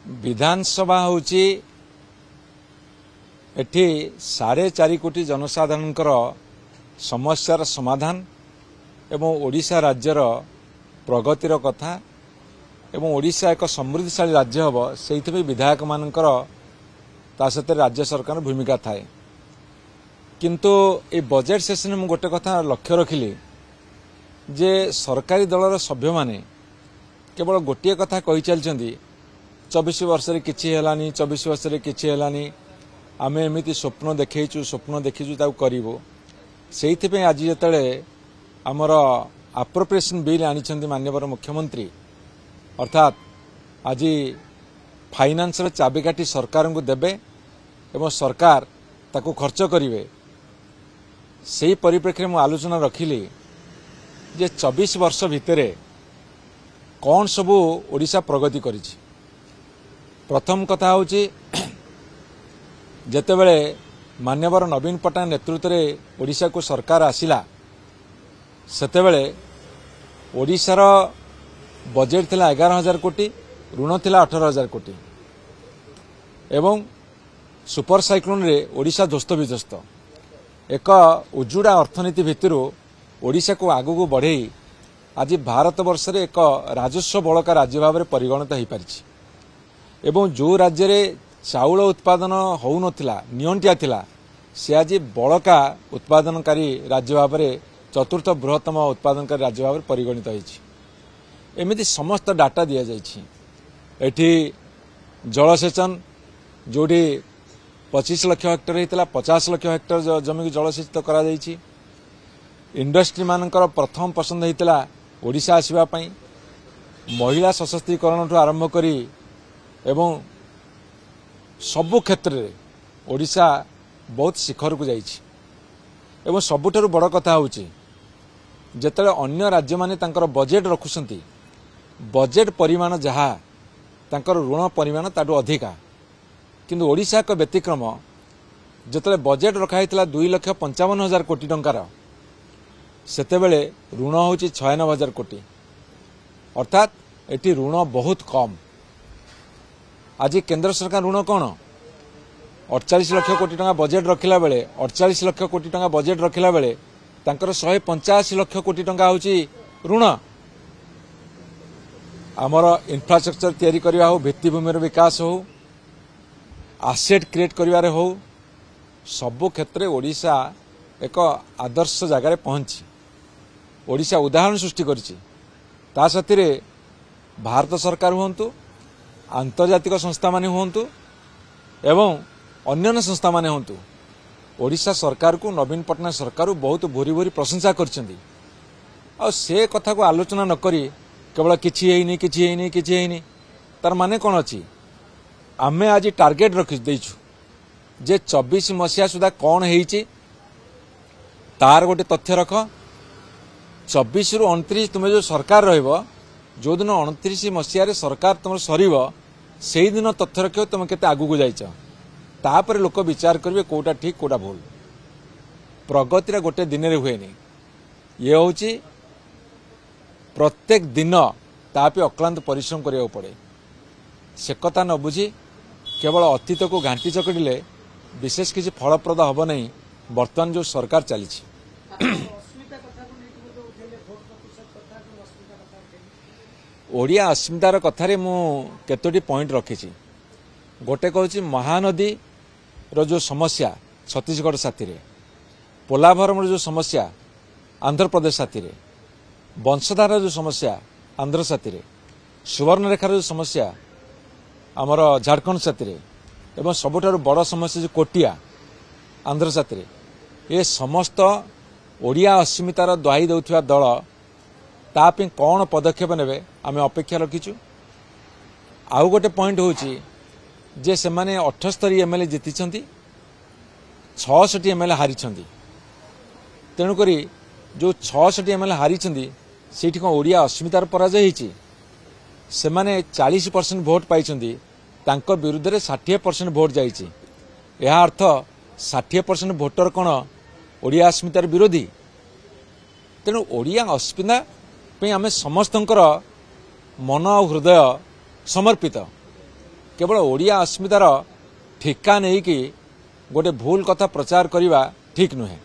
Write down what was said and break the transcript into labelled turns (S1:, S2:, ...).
S1: विधानसभा होची एठी 4.5 कोटी जनसाधारण समस्यार समाधान एवं ओडिशा राज्यर प्रगतिर कथा एवं ओडिशा एक समृद्धिशाली राज्य हम से विधायक मानकर सहित राज्य सरकार भूमिका थाए किंतु ए बजेट सेशन में गोटे कथा लक्ष्य रखिली जे सरकारी दलर सभ्य माने केवल गोटे कथा कही चलती 24 वर्ष किछि हेलानी 24 वर्ष किछि हेलानी आमे एमिति स्वप्न देखैछु स्वप्न देखिछु ताऊ करिवो सेइथिपे आज जेतले हमर अप्रोप्रिएशन बिल आनिछंती माननीय मुख्यमंत्री अर्थात आज फाइनान्स चाबिकाठी सरकार को देबे एवं सरकार ताको खर्च करिवे सेही परिप्रेक्षी में आलोचना रखिली जे 24 वर्ष भितरे कौन सबू ओडिशा प्रगति करिछि। प्रथम कथा होची जेतेबेले मान्यवर नवीन पट्टनायक नेतृत्व में ओडिशा को सरकार आसिला सेतेबेले ओडिशार बजेट थिला 11,000 कोटी ऋण थिला 18,000 कोटी एवं सुपर साइक्लोन रे ओडिशा ध्वस्त विध्वस्त एक उज्जुड़ा अर्थनीति भितर ओडिशा को आगू बढ़े आज भारत वर्ष रे एक राजस्व बलका राज्य भाव में परिगणित हो पारिछि एवं जो राज्य रे चाउल उत्पादन हो नथिला नियंटिया थिला से आज बलका उत्पादनकारी राज्य भाव में चतुर्थ बृहत्तम उत्पादनकारी राज्य भाव में परिगणित होइछि। एमिति समस्त डाटा दिया जाइछि। एठी जलसेचन जोड़ी 25 लाख हेक्टर होता 50 लाख हेक्टर जमी को जलसेचित करा जाइछि। इंडस्ट्री मानकर प्रथम पसंद होता ओडिशा आसिबा पई महिला सशक्तिकरण ठू आरंभ करी एवं सबु क्षेत्र में ओडिशा बहुत शिखर को जाइछि एवं सबुठारु बड़ कथा होछि जेतले अन्य राज्य माने तांकर बजेट रखुसंती बजेट परिमाण जहा तांकर ऋण परिमाण ताडू अधिका किंतु ओडिशा का व्यतिक्रम जेतले बजेट रखा हितला 2,55,000 कोटी टंकार सेतेबेले ऋण होची 96,000 कोटी अर्थात एटी ऋण बहुत कम। आज केंद्र सरकार ऋण कौन 48 लाख कोटी टंका बजेट रखिला बेले 48 लाख कोटी टंका बजेट रखिला बेले तांकर 185 लाख कोटी टंका होची ऋण। आमर इंफ्रास्ट्रक्चर तैयारी करबा हो भित्तिभूमिर विकास हो आसेट क्रिएट करिवारे हो सबु क्षेत्र ओडिशा एक आदर्श जगार पहुंची ओडिशा उदाहरण सृष्टि करिछि। ता साथीरे भारत सरकार हुंतु आंतर्जातिक संस्था माने हुंतु एवं अन्य संस्था माने हुंतु ओडिशा सरकार को नवीन पट्टनायक सरकार बहुत भूरी भूरी प्रशंसा करछंती आ से कथा को आलोचना न करी केवल किछि हेइनी तार माने कोन अछि आमे आज टार्गेट रखि दैछु जे 24 मसिया सुधा कौन हेइछि तार गोटे तथ्य रख 24 रु 29 तुम जो सरकार रहिबो जो दिन 29 मसिया रे सरकार तुम सरीब से दिन तथ्य रख तुम केते आगु को जाइछ तापर लोक विचार करेंगे कोटा ठीक कोटा भूल प्रगति गोटे दिन रे हुएनी ये होची प्रत्येक दिन तापे अक्लांत परिश्रम करिया पड़े से कथा न बुझी केवल अतीत को घांटी चकड़िले विशेष किसी फलप्रद हम नहीं वर्तमान जो सरकार चली ओडिया अस्मितार कथारे मु केतोटी पॉइंट रखी गोटे कहूँ महानदी रो जो समस्या छत्तीसगढ़ साथी रे पोलाभरम जो समस्या आंध्र प्रदेश साथी रे वंशधार जो समस्या आंध्र साथी रे सुवर्णरेखार जो समस्या आमर झारखंड साथी रे एवं सबुठारु बड़ समस्या जो कोटिया आंध्र साथी रे ये समस्त ओडिया अस्मितार दुहाई देउथिबा दल तापी कौन पदक्षेप नेबे आमे अपेक्षा रखीचु। आउ गोटे पॉइंट होची जे से माने 78 एमएलए जीति 66 एमएलए हारी तेणुक जो 66 एमएलए हारी से ओडिया अस्मितार पराजय होती से माने 40% भोट पाई तांको विरुद्ध रे 60% भोट जाइए यह अर्थ 60% भोटर कौन ओडिया अस्मितार विरोधी तेणु ओडिया अस्मिता आम समस्त मन और हृदय समर्पित केवल ओडिया अस्मितार ठिका नहीं कि गोटे भूल कथा प्रचार करने ठीक नुहे।